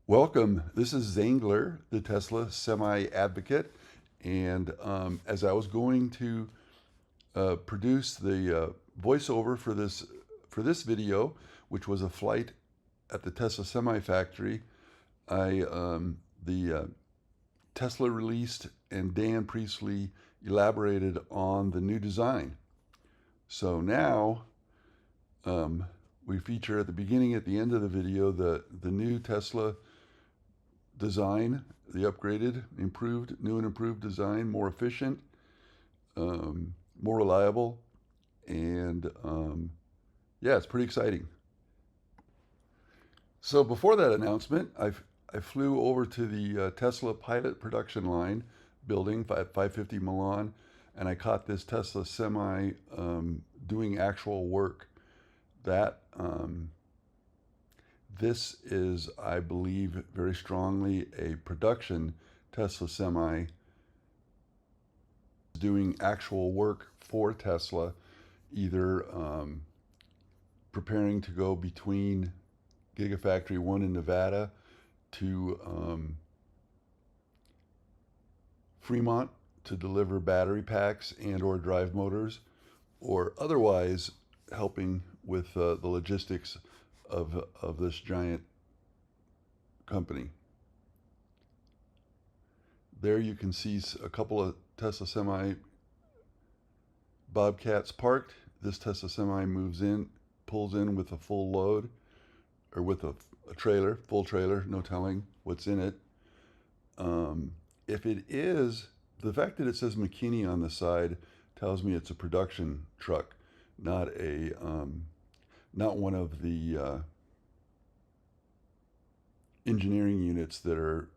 Welcome. This is Zangler, the Tesla semi advocate. And as I was going to produce the voiceover for this video, which was a flight at the Tesla semi factory, the Tesla released and Dan Priestley elaborated on the new design. So now we feature at the beginning, at the end of the video, the new Tesla design, the upgraded, new and improved design, more efficient, more reliable, and yeah, it's pretty exciting. So before that announcement, I flew over to the Tesla pilot production line building at 550 Milan, and I caught this Tesla semi doing actual work. That This is, I believe, very strongly a production Tesla semi doing actual work for Tesla, either preparing to go between Gigafactory 1 in Nevada to Fremont to deliver battery packs and or drive motors, or otherwise helping with the logistics of this giant company. There you can see a couple of Tesla semi Bobcats parked. This Tesla semi pulls in with a full load, or with a trailer, full trailer, no telling what's in it. If it is, the fact that it says McKinney on the side tells me it's a production truck, not one of the engineering units that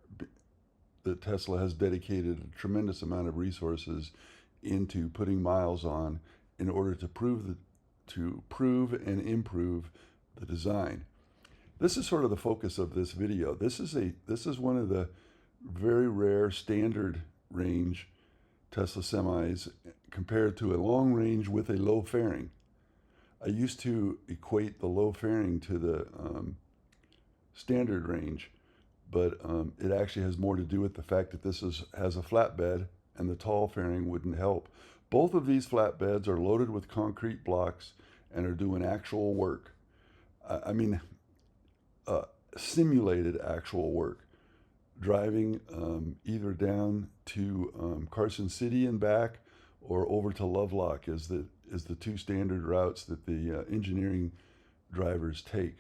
Tesla has dedicated a tremendous amount of resources into putting miles on in order to prove and improve the design. This is sort of the focus of this video. This is one of the very rare standard range Tesla semis compared to a long range with a low fairing. I used to equate the low fairing to the standard range, but it actually has more to do with the fact that this has a flatbed and the tall fairing wouldn't help. Both of these flatbeds are loaded with concrete blocks and are doing actual work. I mean, simulated actual work. Driving either down to Carson City and back, or over to Lovelock is the two standard routes that the engineering drivers take.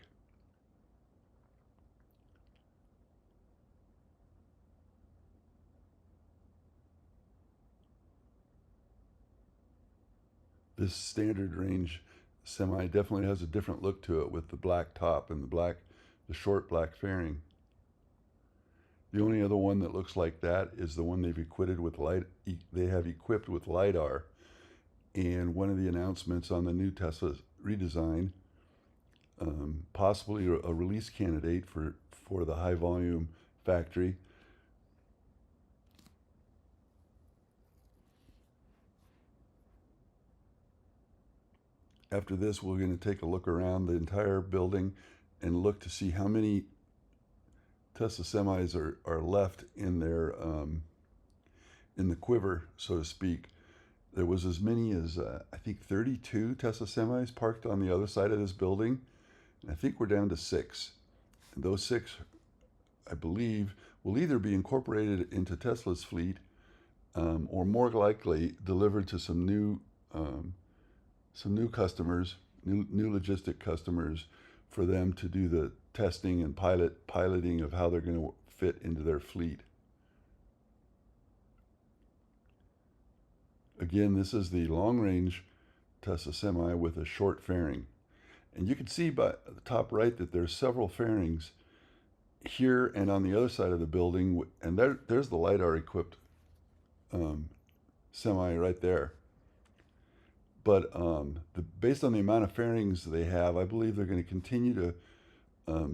This standard range semi definitely has a different look to it with the black top and the short black fairing. The only other one that looks like that is the one they've equipped with LiDAR. And one of the announcements on the new Tesla redesign, possibly a release candidate for the high volume factory. After this, we're going to take a look around the entire building and look to see how many Tesla semis are left in their in the quiver, so to speak. There was as many as I think 32 Tesla semis parked on the other side of this building, and I think we're down to 6. And those 6, I believe, will either be incorporated into Tesla's fleet, or more likely delivered to some new customers, new logistic customers, for them to do the testing and piloting of how they're going to fit into their fleet. Again, this is the long-range Tesla semi with a short fairing. And you can see by the top right that there's several fairings here and on the other side of the building, and there's the LiDAR equipped semi right there. But based on the amount of fairings they have, I believe they're going to continue to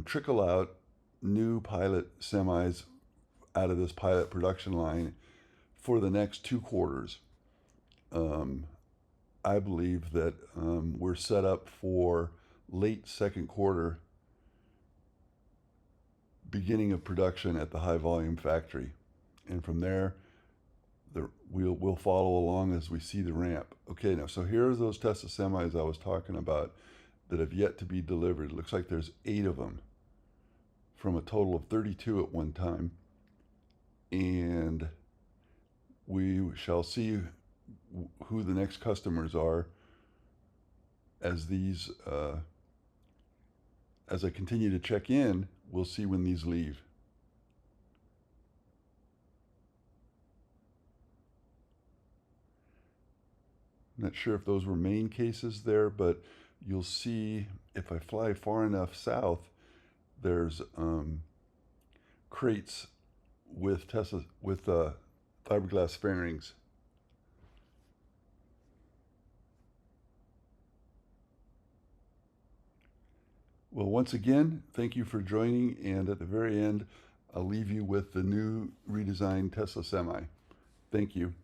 trickle out new pilot semis out of this pilot production line for the next 2 quarters. I believe that we're set up for late second quarter beginning of production at the high volume factory. And from there, we'll follow along as we see the ramp. Okay, now, so here are those Tesla semis I was talking about that have yet to be delivered. It looks like there's 8 of them from a total of 32 at one time. And we shall see who the next customers are as these, as I continue to check in, we'll see when these leave. Not sure if those were main cases there, but you'll see if I fly far enough south, there's crates with Tesla with fiberglass fairings. Well, once again, thank you for joining, and at the very end, I'll leave you with the new redesigned Tesla Semi. Thank you.